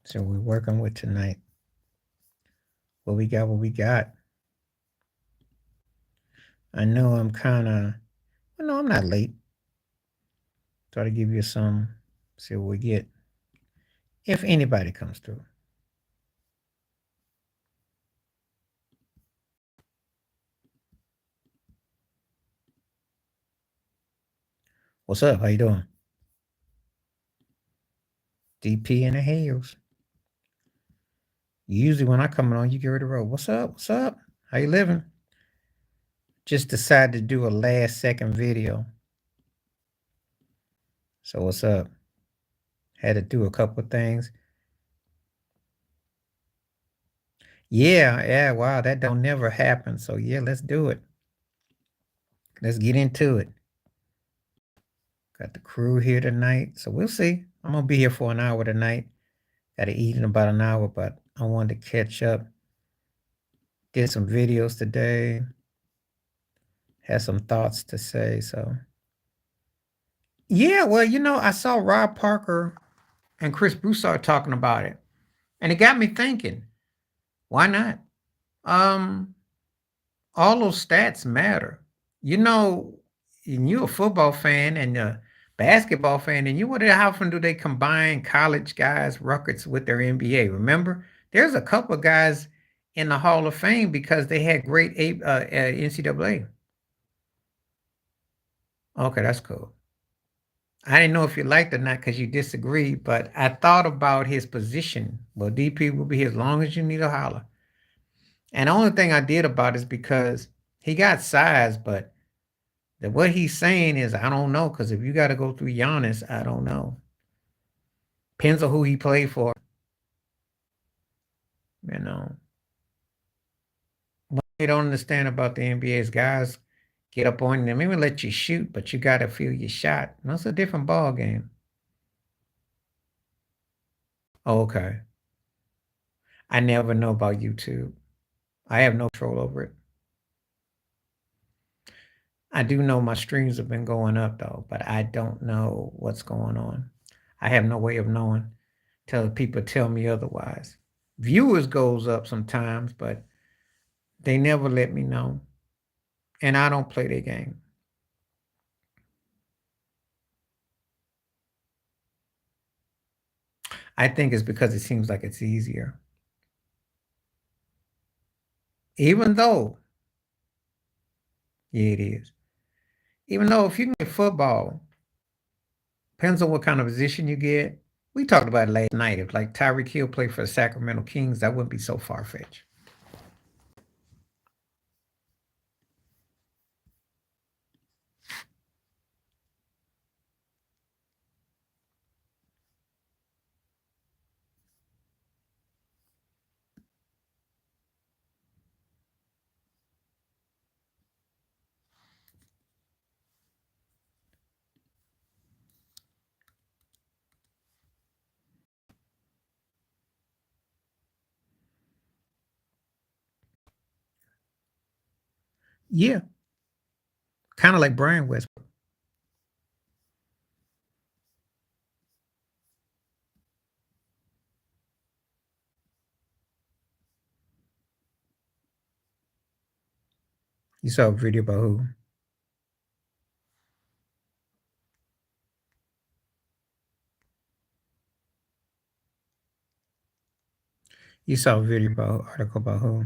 So we're working with tonight. What we got. I know I'm kind of, well, no, I'm not late. Try to give you some, see what we get. If anybody comes through. What's up? How you doing? DP in the hills. Usually when I come on, you get ready to roll. What's up? What's up? How you living? Just decided to do a last second video. So what's up? Had to do a couple of things. Yeah, wow, that don't never happen. So yeah, let's do it. Let's get into it. Got the crew here tonight. So we'll see. I'm gonna be here for an hour tonight. Gotta eat in about an hour, but I wanted to catch up. Did some videos today. Had some thoughts to say. So yeah, well, I saw Rob Parker and Chris Broussard talking about it. And it got me thinking, why not? Um, all those stats matter. You know, and you're a football fan and a basketball fan, and you wonder how often do they combine college guys' records with their NBA? Remember, there's a couple of guys in the Hall of Fame because they had great NCAA. Okay, that's cool. I didn't know if you liked it or not because you disagreed, but I thought about his position. Well, DP will be here as long as you need a holler. And the only thing I did about it is because he got size, but what he's saying is I don't know, because if you got to go through Giannis, I don't know. Depends on who he played for. You know. What they don't understand about the NBA is guys get up on them, even let you shoot, but you got to feel your shot. And that's a different ball game. Okay. I never know about YouTube. I have no control over it. I do know my streams have been going up though, but I don't know what's going on. I have no way of knowing till people tell me otherwise. Viewers goes up sometimes, but they never let me know. And I don't play their game. I think it's because it seems like it's easier. Even though, yeah, it is. Even though if you can get football, depends on what kind of position you get. We talked about it last night. If like Tyreek Hill played for the Sacramento Kings, that wouldn't be so far fetched. Yeah, kind of like Brian Westbrook. You saw a video about who? You saw a video about article about who?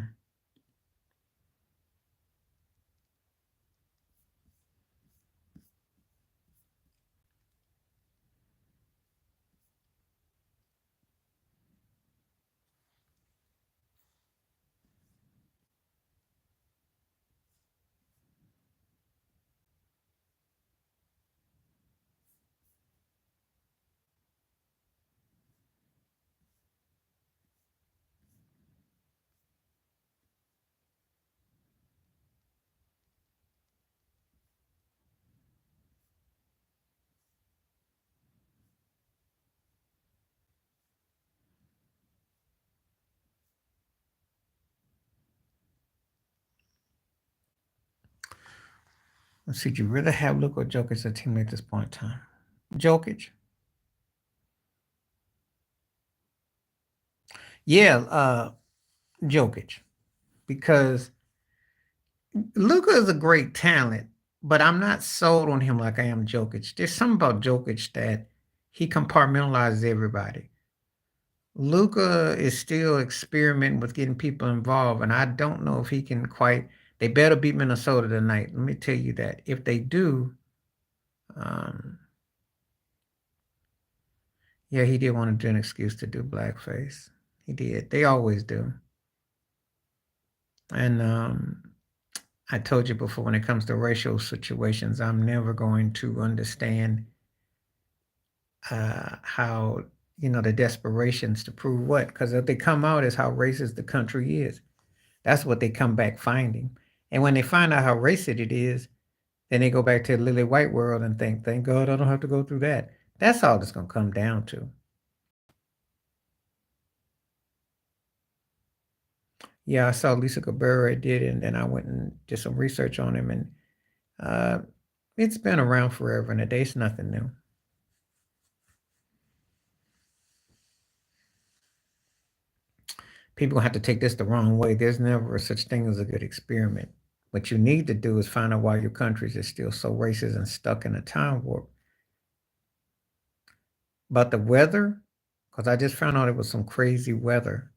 Let's see. Do you rather have Luka or Jokic as a teammate at this point in time? Jokic. Yeah, Jokic, because Luka is a great talent, but I'm not sold on him like I am Jokic. There's something about Jokic that he compartmentalizes everybody. Luca is still experimenting with getting people involved, and I don't know if he can quite. They better beat Minnesota tonight. Let me tell you that. If they do, um, yeah, he did want to do an excuse to do blackface. He did. They always do. And I told you before, when it comes to racial situations, I'm never going to understand how the desperations to prove what. Because if they come out as how racist the country is, that's what they come back finding. And when they find out how racist it is, then they go back to the lily white world and think, thank God I don't have to go through that. That's all it's going to come down to. Yeah, I saw Lisa Cabrera did it, and then I went and did some research on him, and uh, it's been around forever, and it's nothing new. People have to take this the wrong way. There's never such thing as a good experiment. What you need to do is find out why your country is still so racist and stuck in a time warp. But the weather, because I just found out it was some crazy weather.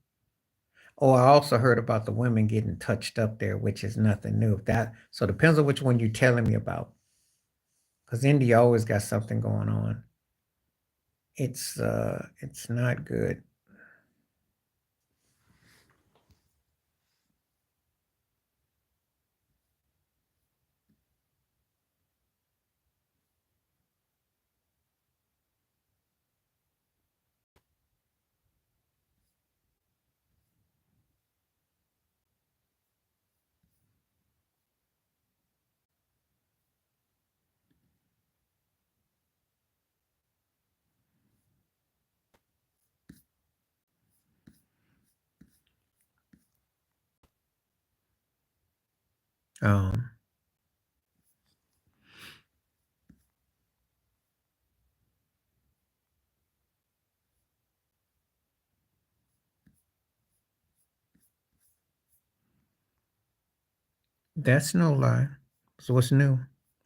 Oh, I also heard about the women getting touched up there, which is nothing new. That so depends on which one you're telling me about. Because India always got something going on. It's not good. Um, that's no lie. So what's new?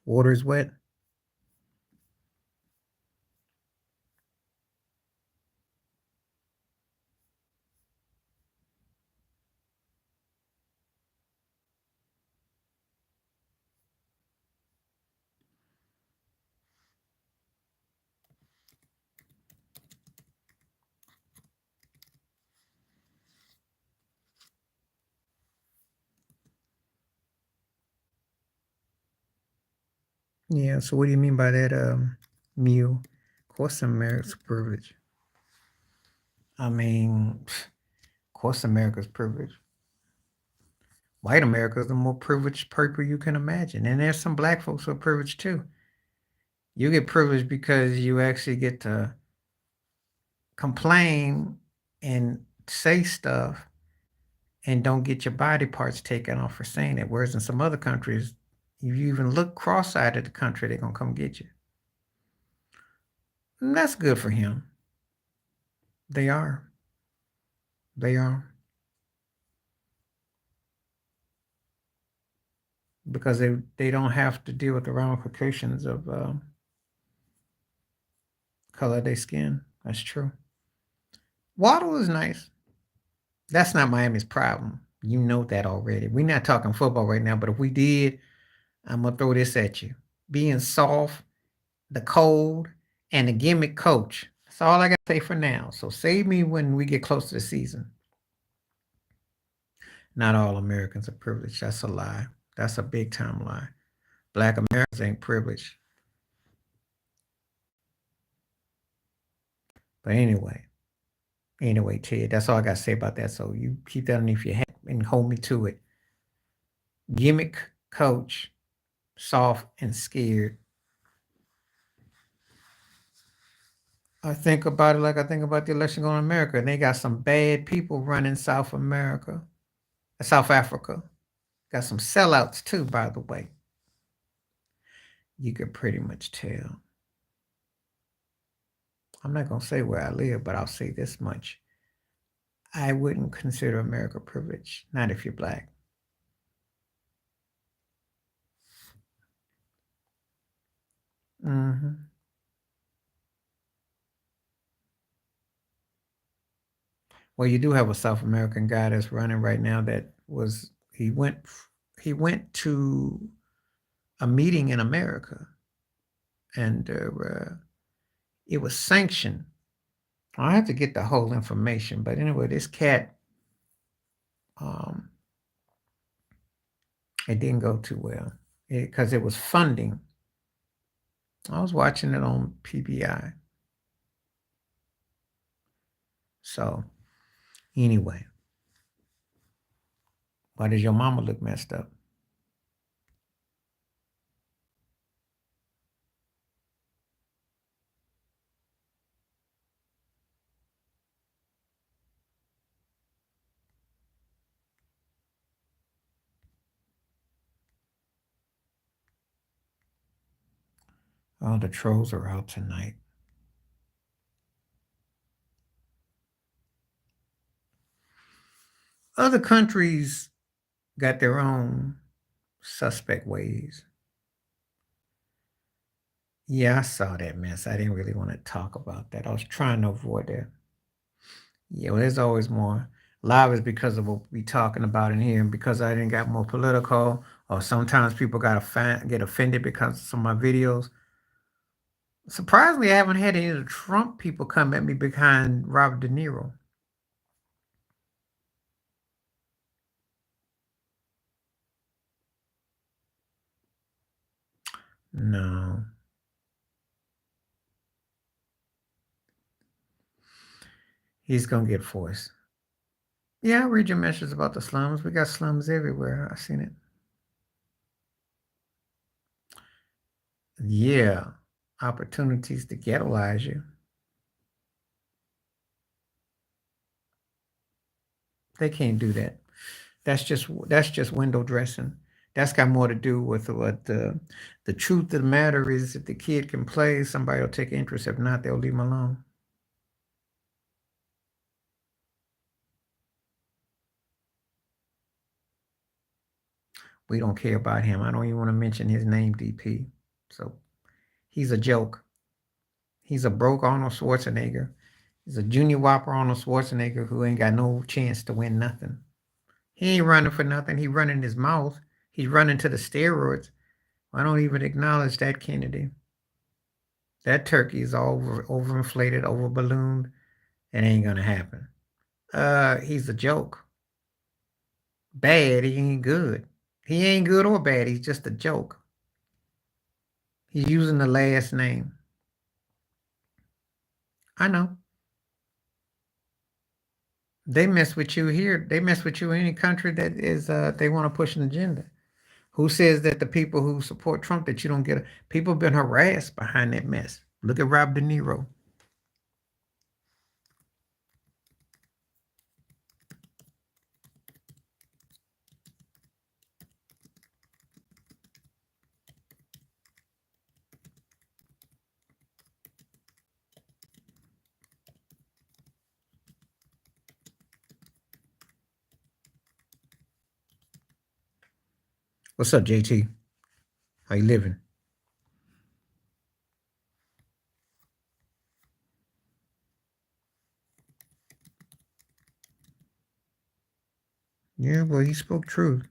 Water is wet. Yeah. So what do you mean by that? Mew. Of course, America's privilege. I mean, of course, America's privilege. White America is the more privileged people you can imagine, and there's some black folks who are privileged too. You get privileged because you actually get to complain and say stuff and don't get your body parts taken off for saying it. Whereas in some other countries, if you even look cross-eyed at the country, they're gonna come get you. And that's good for him. They are. They are. Because they don't have to deal with the ramifications of color of their skin. That's true. Waddle is nice. That's not Miami's problem. You know that already. We're not talking football right now, but if we did, I'm gonna throw this at you. Being soft, the cold, and the gimmick coach. That's all I got to say for now. So save me when we get close to the season. Not all Americans are privileged. That's a lie. That's a big time lie. Black Americans ain't privileged. But anyway, Ted, that's all I got to say about that. So you keep that underneath your hat and hold me to it. Gimmick coach, soft and scared. I think about it like I think about the election going to America, and they got some bad people running South America, South Africa. Got some sellouts too, by the way. You could pretty much tell. I'm not gonna say where I live, but I'll say this much. I wouldn't consider America privileged, not if you're black. Hmm. Well, you do have a South American guy that's running right now that was he went to a meeting in America, and it was sanctioned. I have to get the whole information, but anyway, this cat, um, it didn't go too well because it was funding. I was watching it on PBI. So anyway, why does your mama look messed up? Oh, the trolls are out tonight. Other countries got their own suspect ways. Yeah, I saw that mess. I didn't really want to talk about that. I was trying to avoid that. Yeah, well, there's always more. Live is because of what we talking about in here, and because I didn't got more political, or sometimes people get offended because of some of my videos. Surprisingly, I haven't had any of the Trump people come at me behind Robert De Niro. No, he's gonna get forced. Yeah, I read your messages about the slums. We got slums everywhere. I seen it. Yeah, opportunities to ghettoize you. They can't do that. That's just window dressing. That's got more to do with what the truth of the matter is. If the kid can play, somebody will take interest. If not, they'll leave him alone. We don't care about him. I don't even want to mention his name, DP. So he's a joke. He's a broke Arnold Schwarzenegger. He's a junior whopper Arnold Schwarzenegger who ain't got no chance to win nothing. He ain't running for nothing. He running his mouth. He's running to the steroids. I don't even acknowledge that Kennedy. That turkey is all overinflated, over ballooned. It ain't gonna happen. He's a joke. Bad, he ain't good. He ain't good or bad. He's just a joke. He's using the last name. I know. They mess with you here. They mess with you in any country that is they want to push an agenda. Who says that the people who support Trump that you don't get people have been harassed behind that mess. Look at Rob De Niro. What's up, JT? How you living? Yeah, well, he spoke truth.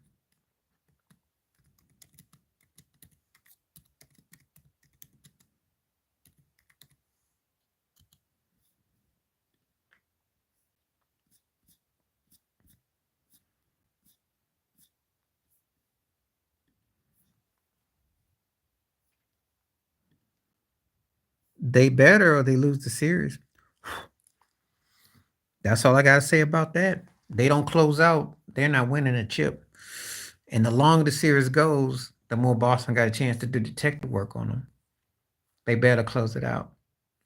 They better or they lose the series. That's all I gotta say about that. They don't close out, they're not winning a chip. And the longer the series goes, the more Boston got a chance to do detective work on them. They better close it out,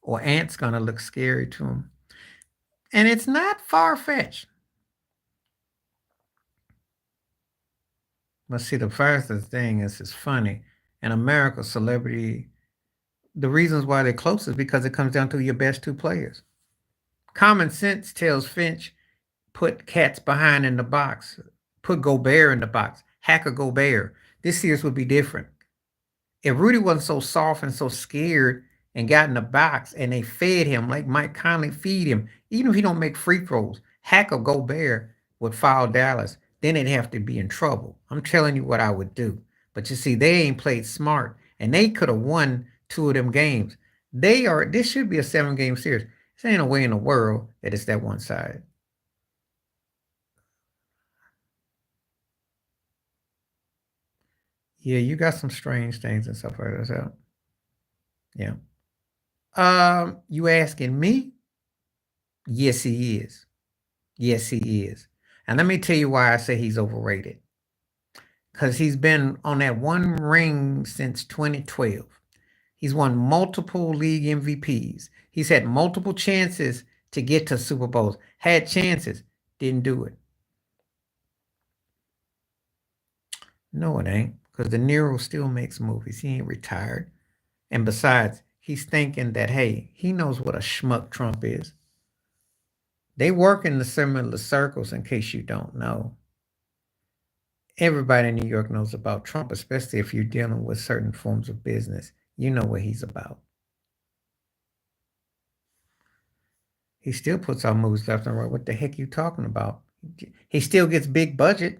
or Ant's gonna look scary to them. And it's not far fetched. But see, the first thing is it's funny. In America, celebrity, the reasons why they're close is because it comes down to your best two players. Common sense tells Finch put cats behind in the box, put Gobert in the box, Hacker Gobert. This series would be different. If Rudy wasn't so soft and so scared and got in the box and they fed him like Mike Conley feed him, even if he don't make free throws, Hacker Gobert would foul Dallas. Then they'd have to be in trouble. I'm telling you what I would do. But you see, they ain't played smart, and they could have won two of them games. They are. This should be a 7-game series. There ain't a way in the world that it's that one side. Yeah, you got some strange things and stuff like that. So, yeah. You asking me? Yes, he is. Yes, he is. And let me tell you why I say he's overrated. Because he's been on that one ring since 2012. He's won multiple league MVPs. He's had multiple chances to get to Super Bowls. Had chances, didn't do it. No, it ain't. Because De Niro still makes movies. He ain't retired. And besides, he's thinking that, hey, he knows what a schmuck Trump is. They work in the similar circles, in case you don't know. Everybody in New York knows about Trump, especially if you're dealing with certain forms of business. You know what he's about. He still puts out movies left and right. What the heck are you talking about? He still gets big budget.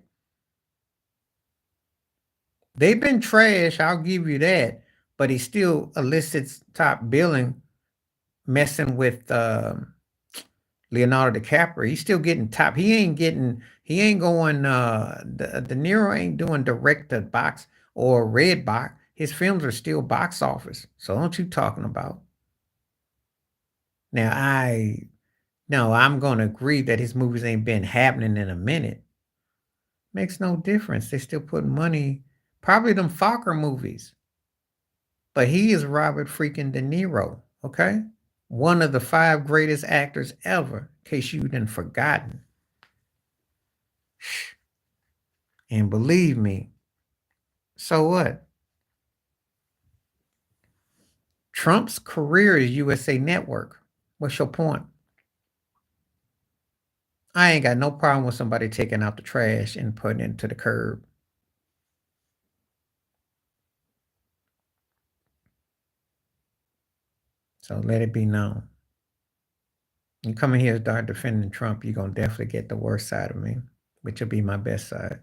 They've been trash, I'll give you that. But he still elicits top billing, messing with Leonardo DiCaprio. He's still getting top. He ain't going, De Niro ain't doing direct to box or red box. His films are still box office. So don't you talking about? Now I'm gonna agree that his movies ain't been happening in a minute. Makes no difference. They still put money, probably them Fokker movies. But he is Robert freaking De Niro, okay? One of the 5 greatest actors ever, in case you didn't forgotten. And believe me, so what? Trump's career is USA Network. What's your point? I ain't got no problem with somebody taking out the trash and putting it into the curb. So let it be known. You come in here and start defending Trump, you're going to definitely get the worst side of me, which will be my best side.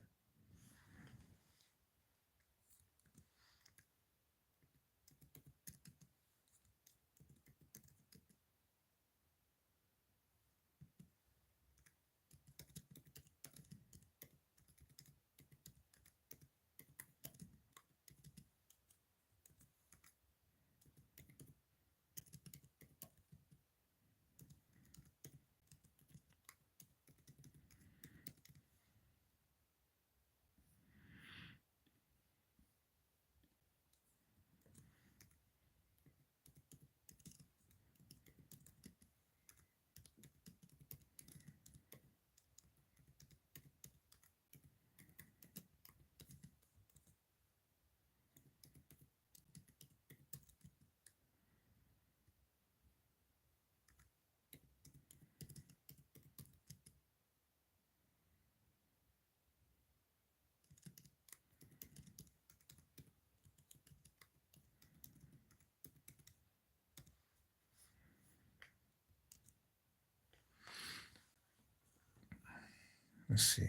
Let's see.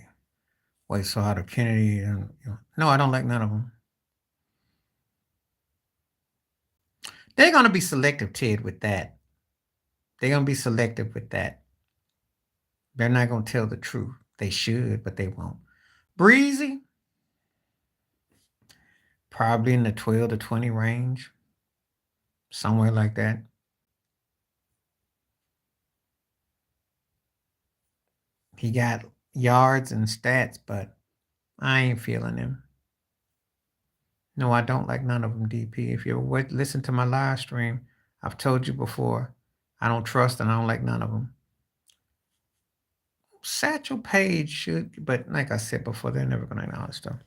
Wait, so out of Kennedy, no, I don't like none of them. They're going to be selective, Ted, with that. They're going to be selective with that. They're not going to tell the truth. They should, but they won't. Breezy, probably in the 12 to 20 range, somewhere like that. He got yards and stats, but I ain't feeling him. No, I don't like none of them, DP. If you listen to my live stream, I've told you before, I don't trust and I don't like none of them. Satchel Paige should, but like I said before, they're never going to acknowledge stuff.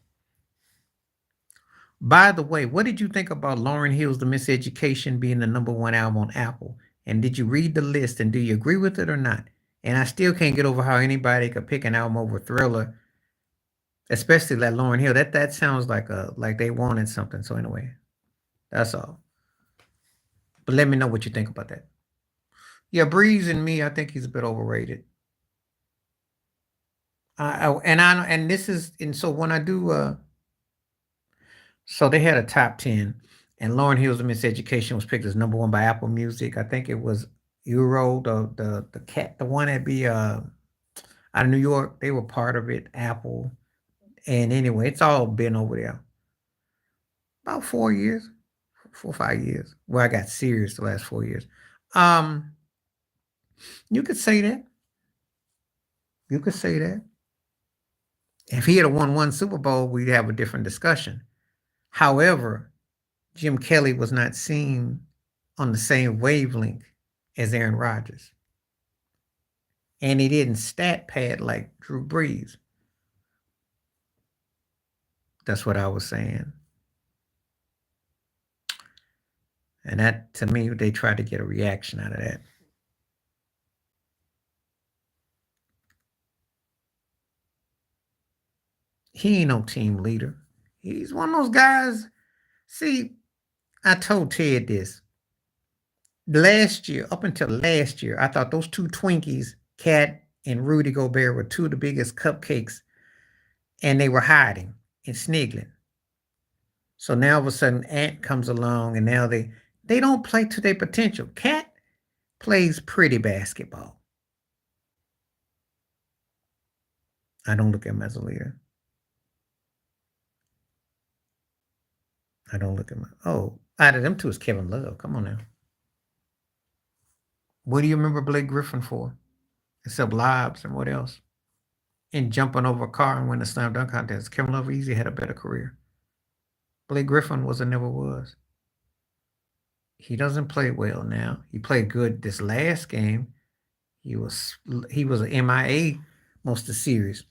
By the way, what did you think about Lauryn Hill's The Miseducation being the #1 album on Apple? And did you read the list and do you agree with it or not? And I still can't get over how anybody could pick an album over Thriller, especially that Lauryn Hill. That sounds like they wanted something. So anyway, that's all. But let me know what you think about that. Yeah, Breeze and Me, I think he's a bit overrated. And this is and so when I do so they had a top 10, and Lauryn Hill's Miseducation was picked as number one by Apple Music. I think it was Euro, the cat, the one that be out of New York. They were part of it, Apple. And anyway, it's all been over there. About 4 years, 4 or 5 years. Well, I got serious the last 4 years. Um, you could say that. You could say that. If he had won one Super Bowl, we'd have a different discussion. However, Jim Kelly was not seen on the same wavelength as Aaron Rodgers. And he didn't stat pad like Drew Brees. That's what I was saying. And that, to me, they tried to get a reaction out of that. He ain't no team leader. He's one of those guys. See, I told Ted this. Last year, up until last year, I thought those two Twinkies, Cat and Rudy Gobert, were two of the biggest cupcakes, and they were hiding and sniggling. So now all of a sudden, Ant comes along, and now they don't play to their potential. Cat plays pretty basketball. I don't look at him as a leader. I don't look at him. Oh, out of them two is Kevin Love. Come on now. What do you remember Blake Griffin for? Except lives and what else? And jumping over a car and winning the slam dunk contest. Kevin Love easily had a better career. Blake Griffin was and never was. He doesn't play well now. He played good this last game. He was an MIA most of the series.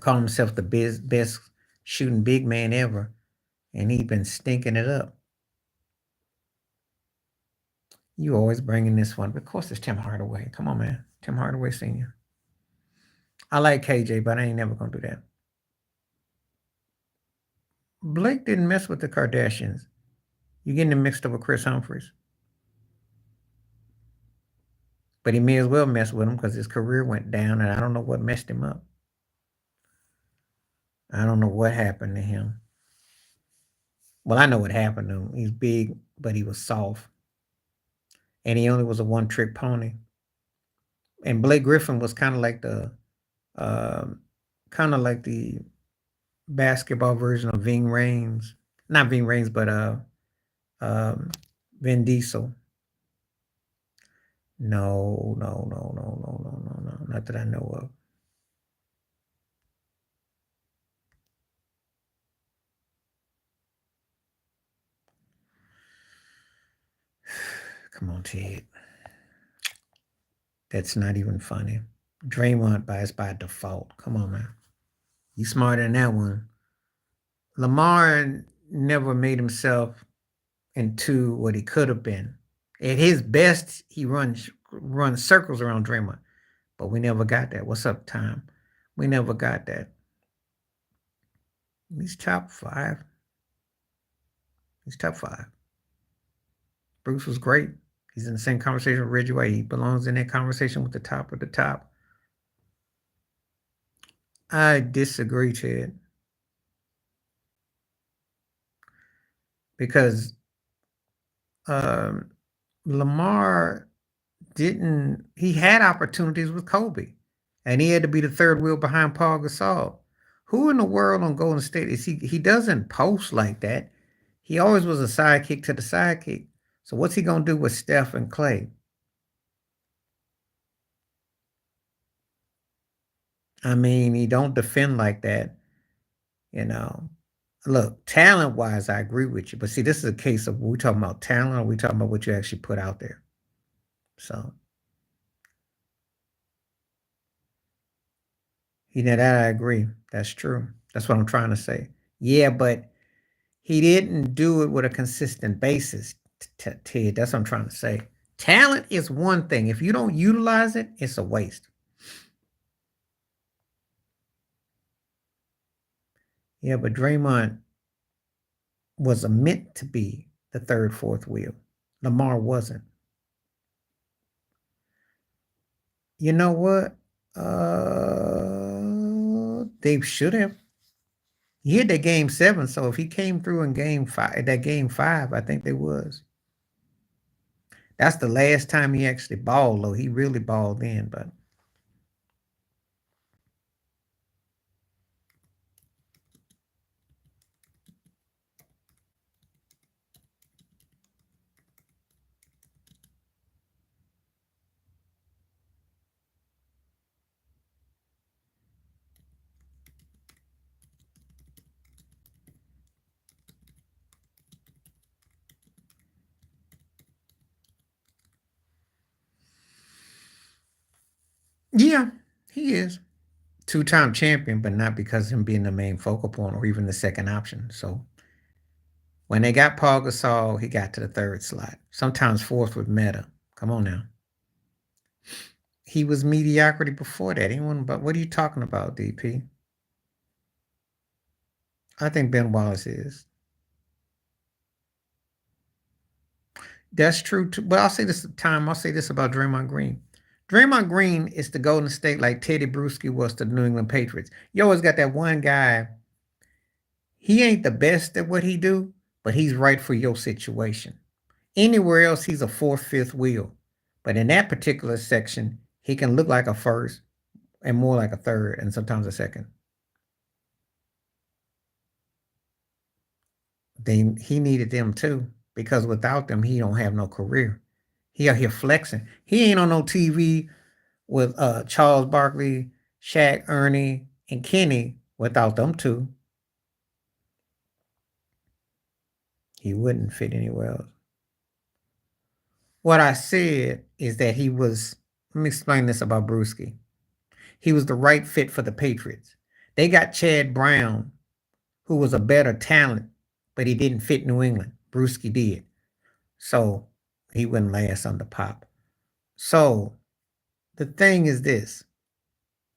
Called himself the best shooting big man ever, and he's been stinking it up. You always bringing this one. Of course, it's Tim Hardaway. Come on, man. Tim Hardaway Sr. I like KJ, but I ain't never going to do that. Blake didn't mess with the Kardashians. You're getting him mixed up with Chris Humphries. But he may as well mess with him because his career went down, and I don't know what messed him up. I don't know what happened to him. Well, I know what happened to him. He's big, but he was soft. And he only was a one-trick pony. And Blake Griffin was kind of like the basketball version of Ving Rhames. Not Ving Rhames, but Vin Diesel. No, not that I know of. Come on, Ted. That's not even funny. Draymond buys by default. Come on, man. You smarter than that one. Lamar never made himself into what he could have been. At his best, he runs circles around Draymond. But we never got that. What's up, Tom? We never got that. He's top 5. He's top 5. Bruce was great. He's in the same conversation with Reggie White. He belongs in that conversation with the top of the top. I disagree, Ted. Because Lamar he had opportunities with Kobe, and he had to be the third wheel behind Paul Gasol. Who in the world on Golden State is he? He doesn't post like that. He always was a sidekick to the sidekick. So what's he going to do with Steph and Clay? I mean, he don't defend like that, you know. Look, talent-wise, I agree with you. But see, this is a case of we talking about talent or we talking about what you actually put out there. So, that I agree. That's true. That's what I'm trying to say. Yeah, but he didn't do it with a consistent basis, Ted. That's what I'm trying to say. Talent is one thing. If you don't utilize it, it's a waste. Yeah, but Draymond was meant to be the third, fourth wheel. Lamar wasn't. You know what? They should have. He hit that game 7, so if he came through in game 5, I think they was. That's the last time he actually balled, though. He really balled in, but yeah, he is. Two-time champion, but not because of him being the main focal point or even the second option. So when they got Paul Gasol, he got to the third slot. Sometimes fourth with Meta. Come on now. He was mediocrity before that. Anyone but what are you talking about, DP? I think Ben Wallace is. That's true too. But I'll say this I'll say this about Draymond Green. Draymond Green is the Golden State like Teddy Bruschi was the New England Patriots. You always got that one guy. He ain't the best at what he do, but he's right for your situation. Anywhere else, he's a fourth, fifth wheel. But in that particular section, he can look like a first and more like a third and sometimes a second. He needed them too, because without them, he don't have no career. He out here flexing. He ain't on no TV with Charles Barkley, Shaq, Ernie, and Kenny without them two. He wouldn't fit anywhere else. What I said is that he was, let me explain this about Brewski. He was the right fit for the Patriots. They got Chad Brown, who was a better talent, but he didn't fit New England. Brewski did. So he wouldn't last under Pop. So the thing is this.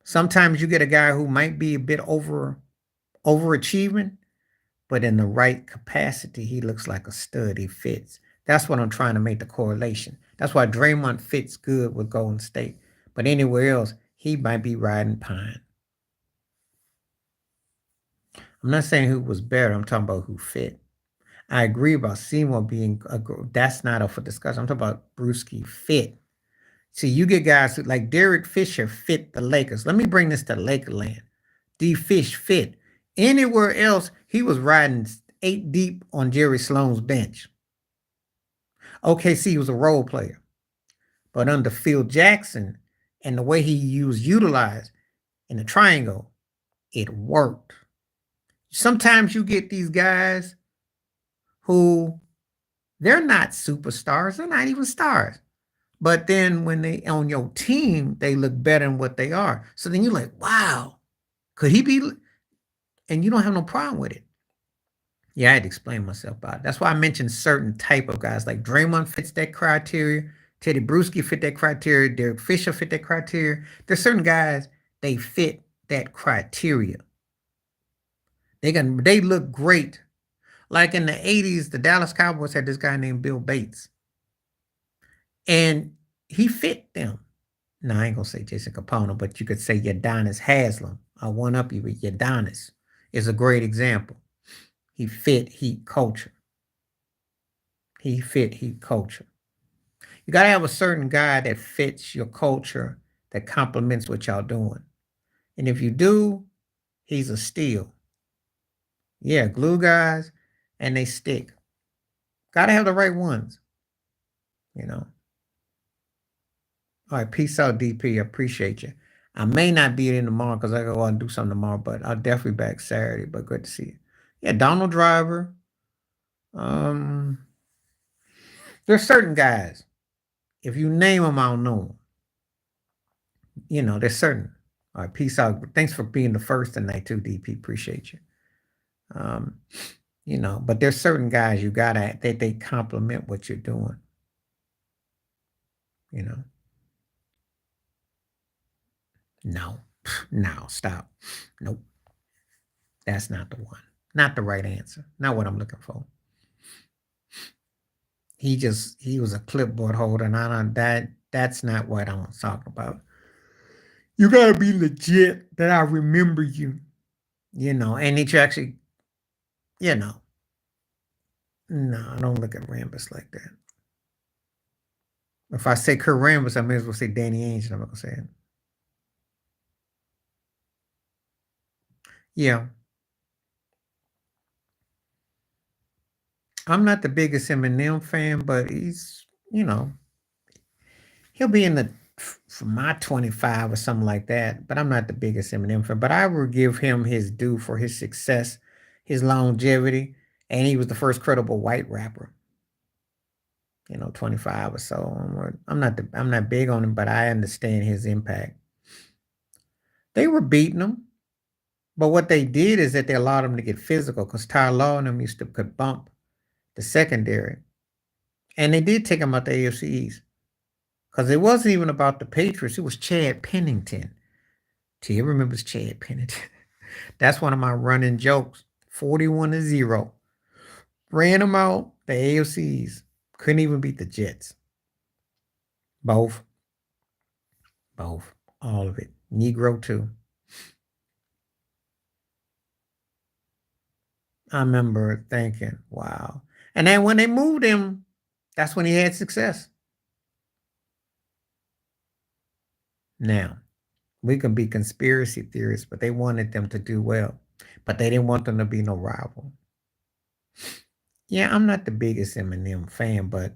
Sometimes you get a guy who might be a bit overachieving, but in the right capacity, he looks like a stud. He fits. That's what I'm trying to make the correlation. That's why Draymond fits good with Golden State. But anywhere else, he might be riding pine. I'm not saying who was better. I'm talking about who fit. I agree about Seymour being that's not up for discussion. I'm talking about Brewski fit. See, you get guys who, like Derek Fisher fit the Lakers. Let me bring this to Lakerland. D. Fish fit. Anywhere else, he was riding 8 deep on Jerry Sloan's bench. OKC was a role player. But under Phil Jackson and the way he was utilized in the triangle, it worked. Sometimes you get these guys who they're not superstars, they're not even stars. But then when they on your team, they look better than what they are. So then you're like, wow, could he be? And you don't have no problem with it. Yeah, I had to explain myself about it. That's why I mentioned certain type of guys. Like Draymond fits that criteria. Teddy Bruschi fit that criteria. Derek Fisher fit that criteria. There's certain guys, they fit that criteria. They look great. Like in the 80s, the Dallas Cowboys had this guy named Bill Bates. And he fit them. Now, I ain't going to say Jason Capone, but you could say Udonis Haslem. I one up you with Udonis is a great example. He fit Heat culture. He fit Heat culture. You got to have a certain guy that fits your culture, that complements what y'all doing. And if you do, he's a steal. Yeah, glue guys, and they stick. Got to have the right ones, you know. All right, peace out, DP. I appreciate you. I may not be in tomorrow because I go out and do something tomorrow, but I'll definitely back Saturday. But good to see you. Yeah, Donald Driver. There's certain guys. If you name them, I don't know them. You know, there's certain. All right, peace out. Thanks for being the first tonight too, DP. Appreciate you. You know, but there's certain guys you gotta that they complement what you're doing. you know. No, no, stop. Nope, that's not the one. Not the right answer. Not what I'm looking for. He was a clipboard holder, and I don't that's not what I want to talk about. You gotta be legit that I remember you, and that you actually, you know. No, I don't look at Rambus like that. If I say Kurt Rambus, I may as well say Danny Ainge, and I'm not gonna say it. Yeah. I'm not the biggest Eminem fan, but he's, he'll be in the for my 25 or something like that. But I'm not the biggest Eminem fan. But I will give him his due for his success, his longevity, and he was the first credible white rapper. 25 or so. I'm not big on him, but I understand his impact. They were beating him, but what they did is that they allowed him to get physical because Ty Law and them used to could bump the secondary, and they did take him out the AFC East. Because it wasn't even about the Patriots. It was Chad Pennington. Tia remembers Chad Pennington. That's one of my running jokes. 41-0. Ran them out. The AFCs couldn't even beat the Jets. Both. Both. All of it. Negro too. I remember thinking, wow. And then when they moved him, that's when he had success. Now, we can be conspiracy theorists, but they wanted them to do well. But they didn't want them to be no rival. Yeah, I'm not the biggest Eminem fan, but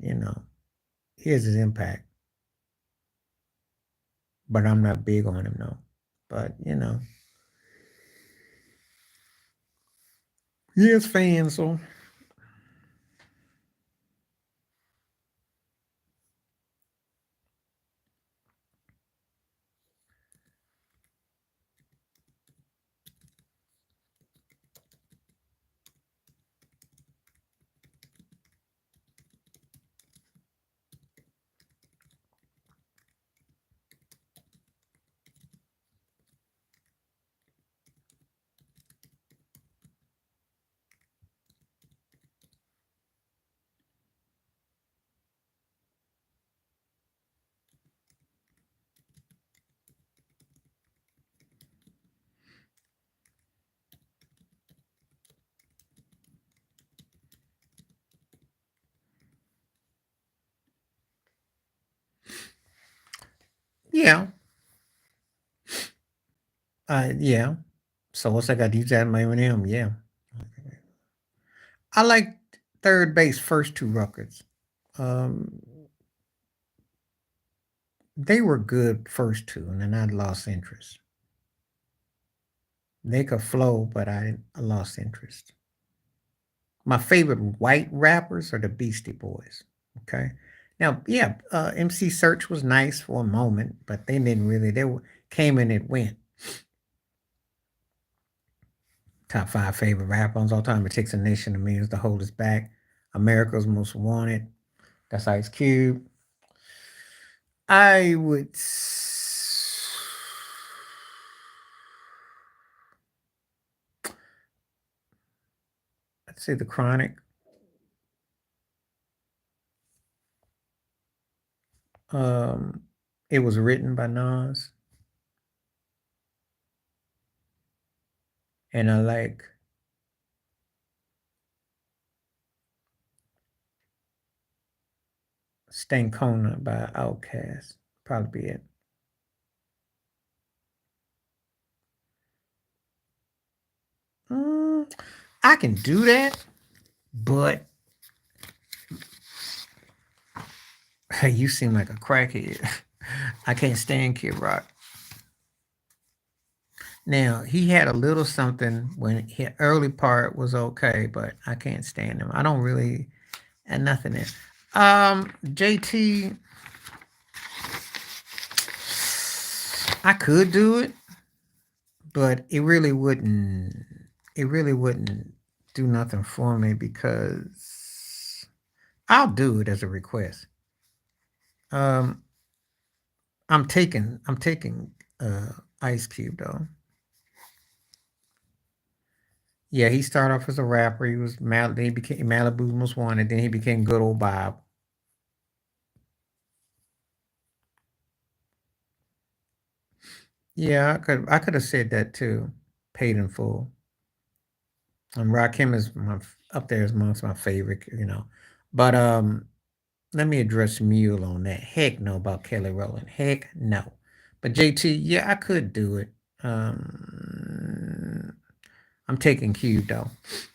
here's his impact. But I'm not big on him, no. But he is fans, so yeah. Yeah. So what's I got to use that in my Eminem? Yeah. I like third base first two records. Um, they were good first two, and then I lost interest. They could flow, but I lost interest. My favorite white rappers are the Beastie Boys. Okay. Now, yeah, MC Search was nice for a moment, but they didn't really. Came and it went. Top 5 favorite rappers all time. It takes a nation of millions to hold us back. America's Most Wanted. That's Ice Cube. I would. I'd say The Chronic. It was written by Nas. And I like Stankona by Outkast. Probably be it. I can do that, but hey, you seem like a crackhead. I can't stand Kid Rock. Now he had a little something when his early part was okay, but I can't stand him. I don't really and nothing there. JT, I could do it, but it really wouldn't. It really wouldn't do nothing for me because I'll do it as a request. I'm taking Ice Cube though. Yeah, he started off as a rapper. He was then he became Malibu's Most Wanted. Then he became Good Old Bob. Yeah, I could have said that too. Paid in Full. Rakim is up there as amongst my favorite. But let me address Mule on that. Heck no about Kelly Rowland. Heck no. But JT, yeah, I could do it. I'm taking Cube though.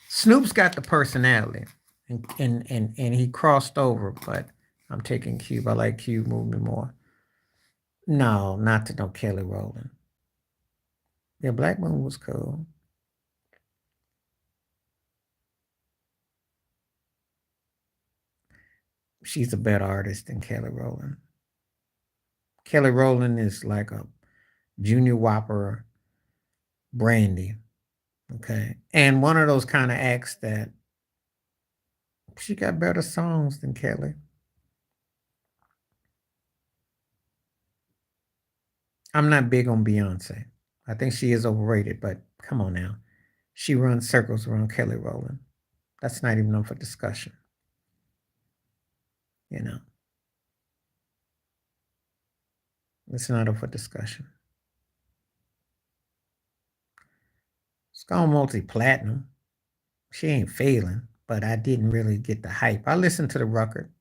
Snoop's got the personality, and he crossed over, but I'm taking Cube. I like Cube movement more. No, not to no Kelly Rowland. Yeah, Black Moon was cool. She's a better artist than Kelly Rowland. Kelly Rowland is like a Junior Whopper Brandy. Okay. And one of those kind of acts that she got better songs than Kelly. I'm not big on Beyonce. I think she is overrated, but come on now. She runs circles around Kelly Rowland. That's not even up for discussion. You know, it's not up for discussion. It's gone multi platinum. She ain't failing, but I didn't really get the hype. I listened to the record.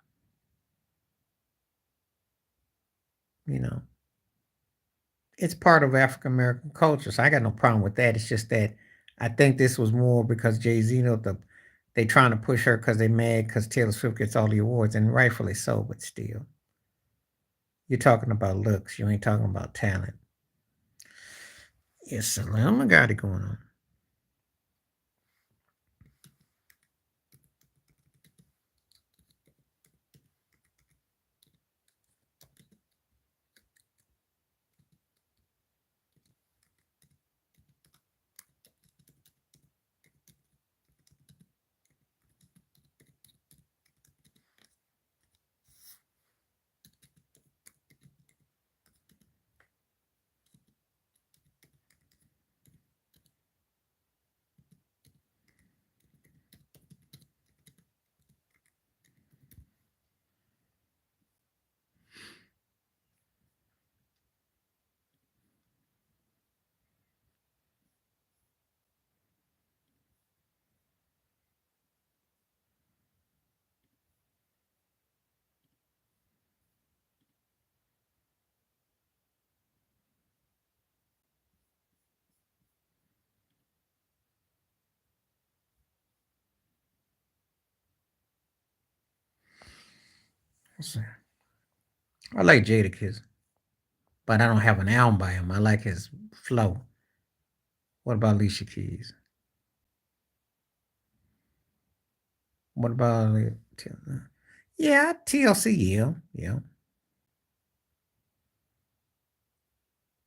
You know, it's part of African American culture, so I got no problem with that. It's just that I think this was more because Jay Z, they trying to push her because they mad because Taylor Swift gets all the awards, and rightfully so, but still. You're talking about looks, you ain't talking about talent. Yes, Selena got it going on. I like Jadakiss, but I don't have an album by him. I like his flow. What about Alicia Keys? What about yeah, TLC? Yeah, yeah.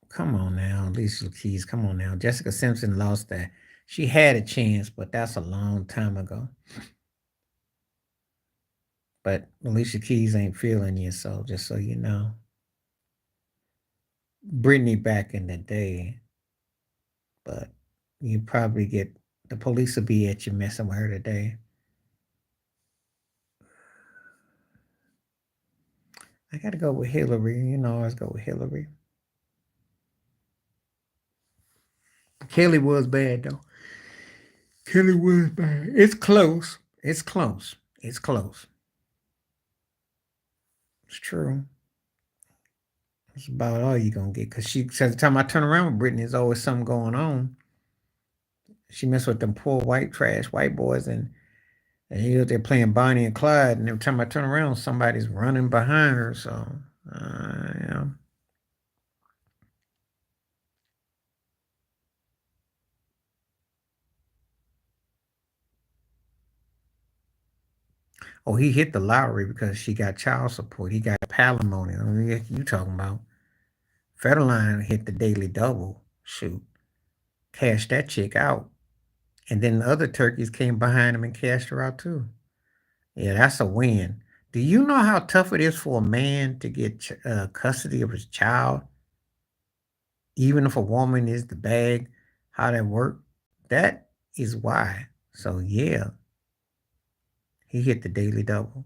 Come on now, Alicia Keys. Come on now. Jessica Simpson lost that. She had a chance, but that's a long time ago. But Alicia Keys ain't feeling you, so just so you know. Britney back in the day, but you probably get the police will be at you messing with her today. I gotta go with Hillary. I always go with Hillary. Kelly was bad though. Kelly was bad. It's close. It's close. It's close. It's true. That's about all you're gonna get. Cause she said the time I turn around with Brittany, there's always something going on. She messed with them poor white trash white boys, and he was there playing Bonnie and Clyde, and every time I turn around, somebody's running behind her. So, yeah. Oh, he hit the lottery because she got child support. He got palimony. I mean, you talking about Federline hit the daily double. Shoot, cashed that chick out, and then the other turkeys came behind him and cashed her out too. Yeah, that's a win. Do you know how tough it is for a man to get custody of his child, even if a woman is the bag? How that work? That is why. So yeah, he hit the daily double.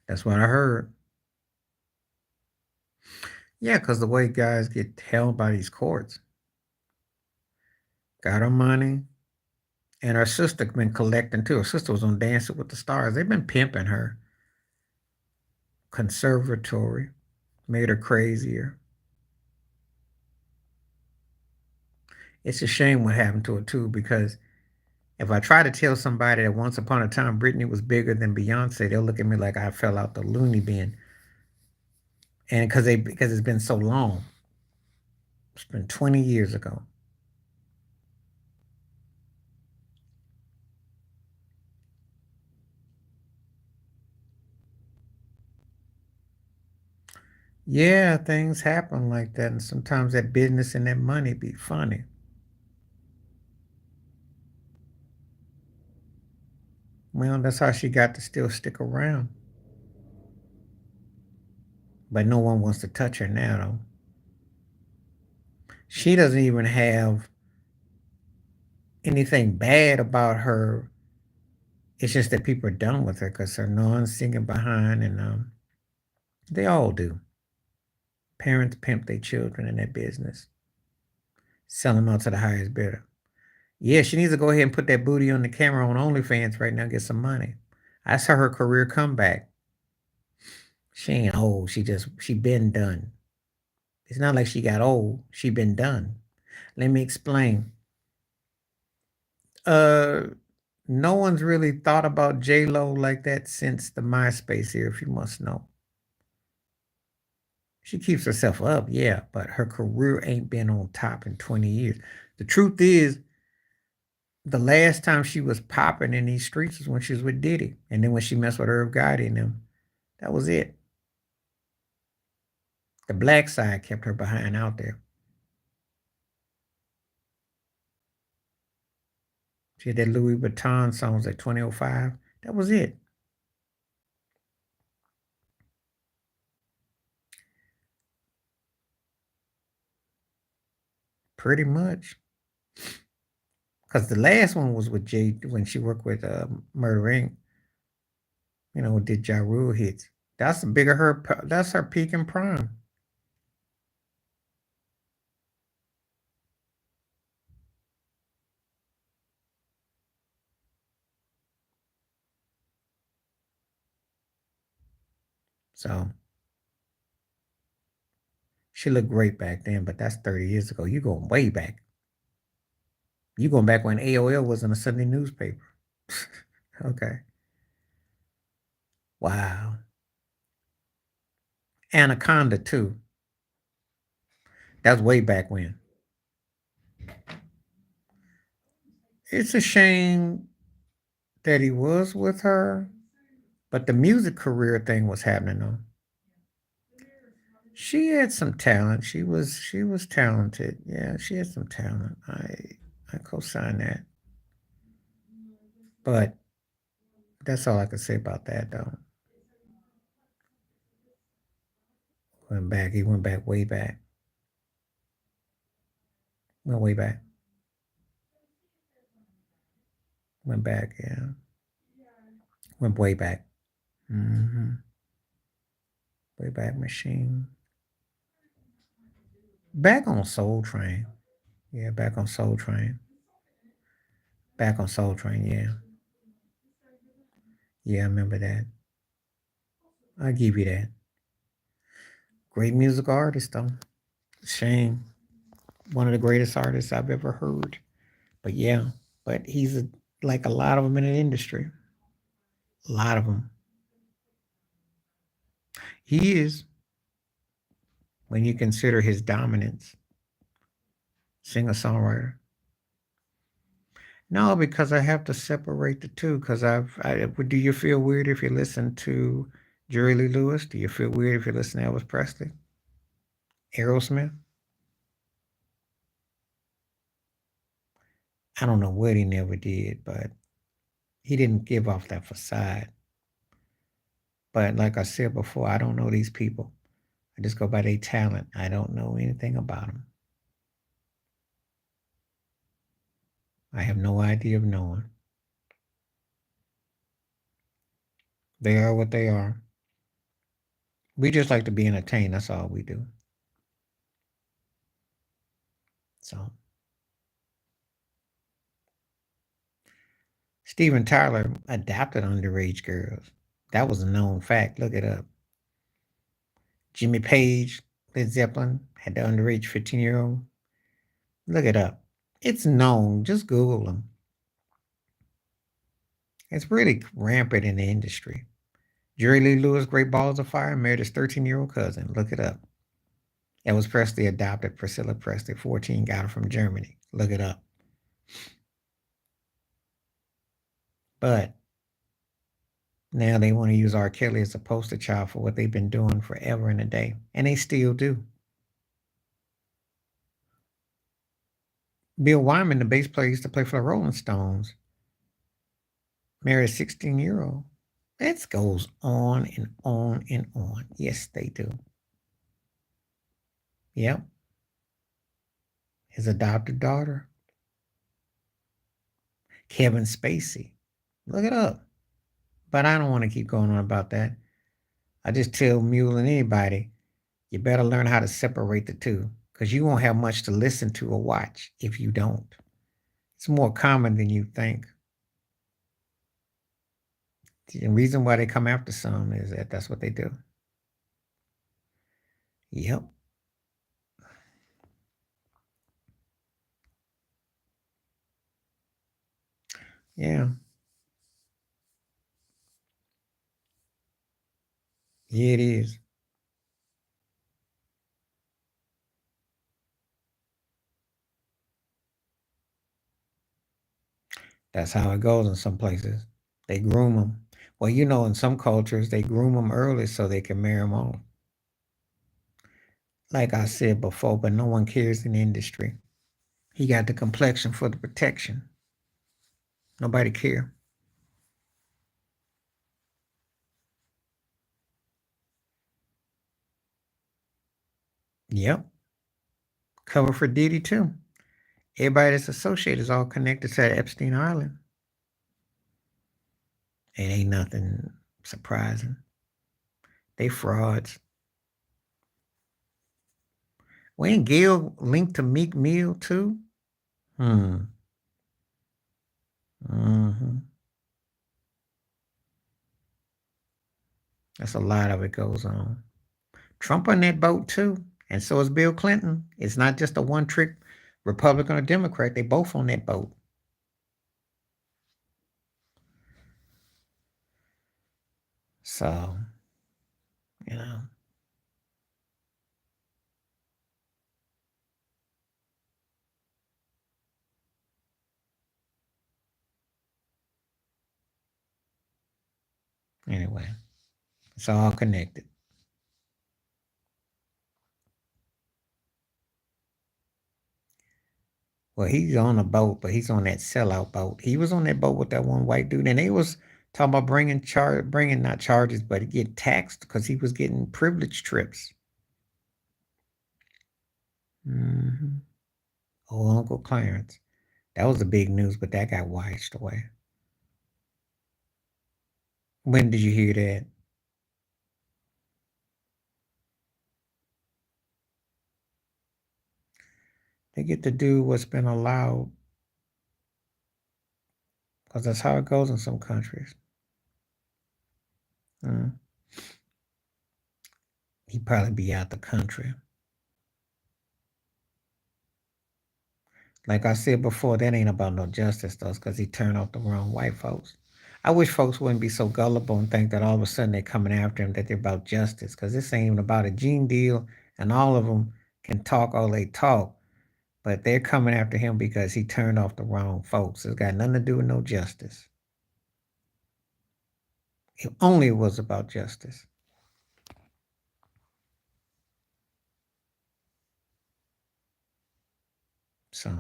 That's what I heard. Yeah, because the way guys get held by these courts, got her money, and her sister been collecting too. Her sister was on Dancing with the Stars. They've been pimping her. Conservatory made her crazier. It's a shame what happened to her too, because if I try to tell somebody that once upon a time Britney was bigger than Beyonce, they'll look at me like I fell out the loony bin. And because it's been so long. It's been 20 years ago. Yeah, things happen like that, and sometimes that business and that money be funny. Well, that's how she got to still stick around. But no one wants to touch her now, though. She doesn't even have anything bad about her. It's just that people are done with her because her non-singing behind, and they all do. Parents pimp their children in that business, sell them out to the highest bidder. Yeah, she needs to go ahead and put that booty on the camera on OnlyFans right now and get some money. I saw her career comeback. She ain't old. She been done. It's not like she got old. She been done. Let me explain. Uh, no one's really thought about J Lo like that since the MySpace era, if you must know. She keeps herself up, yeah, but her career ain't been on top in 20 years. The truth is, the last time she was popping in these streets was when she was with Diddy. And then when she messed with Irv Gotti and them, that was it. The black side kept her behind out there. She had that Louis Vuitton songs at 2005. That was it. Pretty much. Because the last one was with Jay when she worked with Murder Inc. Did Ja Rule hits. That's a bigger her. That's her peak and prime. So she looked great back then, but that's 30 years ago. You going way back. You going back when AOL was in a Sunday newspaper. Okay. Wow. Anaconda too. That's way back when. It's a shame that he was with her, but the music career thing was happening though. She had some talent. She was talented. Yeah, she had some talent. I co-sign that. But that's all I can say about that though. Went back. He went back way back. Went way back. Went back. Yeah. Went way back. Way back machine. Back on Soul Train. Yeah, back on Soul Train. Back on Soul Train. Yeah. Yeah, I remember that. I give you that. Great music artist though. Shame. One of the greatest artists I've ever heard. But yeah, but like a lot of them in the industry. A lot of them. He is, when you consider his dominance, singer songwriter. No, because I have to separate the two. Because do you feel weird if you listen to Jerry Lee Lewis? Do you feel weird if you listen to Elvis Presley? Aerosmith? I don't know what he never did, but he didn't give off that facade. But like I said before, I don't know these people. I just go by their talent. I don't know anything about them. I have no idea of knowing. They are what they are. We just like to be entertained. That's all we do. So, Steven Tyler adopted underage girls. That was a known fact. Look it up. Jimmy Page, Led Zeppelin, had the underage 15-year-old. Look it up. It's known. Just Google them. It's really rampant in the industry. Jerry Lee Lewis, Great Balls of Fire, married his 13-year-old cousin. Look it up. Elvis Presley adopted Priscilla Presley, 14, got her from Germany. Look it up. But now they want to use R. Kelly as a poster child for what they've been doing forever and a day. And they still do. Bill Wyman, the bass player, used to play for the Rolling Stones. Married a 16-year-old. It goes on and on and on. Yes, they do. Yep. His adopted daughter. Kevin Spacey. Look it up. But I don't want to keep going on about that. I just tell Mule and anybody, you better learn how to separate the two, because you won't have much to listen to or watch if you don't. It's more common than you think. The reason why they come after some is that that's what they do. Yep. Yeah. Yeah, it is. That's how it goes in some places. They groom them. Well, in some cultures, they groom them early so they can marry them off. Like I said before, but no one cares in the industry. He got the complexion for the protection. Nobody care. Yep. Cover for Diddy too. Everybody that's associated is all connected to that Epstein Island. It ain't nothing surprising. They frauds. Well, ain't Gail linked to Meek Mill too? Hmm. Mm-hmm. That's a lot of it goes on. Trump on that boat too, and so is Bill Clinton. It's not just a one-trick Republican or Democrat. They both on that boat. So, you know. Anyway, it's all connected. Well, he's on a boat, but he's on that sellout boat. He was on that boat with that one white dude, and they was talking about bringing not charges, but get taxed because he was getting privilege trips. Mm-hmm. Oh, Uncle Clarence. That was the big news, but that got washed away. When did you hear that? They get to do what's been allowed because that's how it goes in some countries. Mm. He'd probably be out the country. Like I said before, that ain't about no justice, though, because he turned off the wrong white folks. I wish folks wouldn't be so gullible and think that all of a sudden they're coming after him, that they're about justice, because this ain't even about a gene deal, and all of them can talk all they talk, But they're coming after him because he turned off the wrong folks. It's got nothing to do with no justice. It only was about justice. So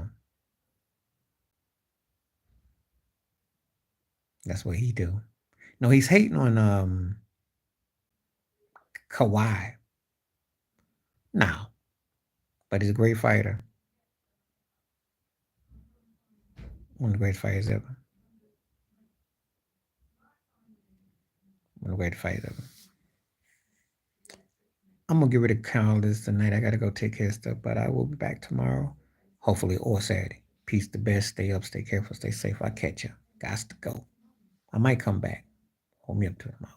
that's what he do. No, he's hating on Kawhi. No, but he's a great fighter. One of the great fighters ever. One of the great fighters ever. I'm gonna get rid of calendars tonight. I gotta go take care of stuff, but I will be back tomorrow, hopefully, or Saturday. Peace the best. Stay up, stay careful, stay safe. I'll catch you. Gots to go. I might come back. Hold me up to tomorrow.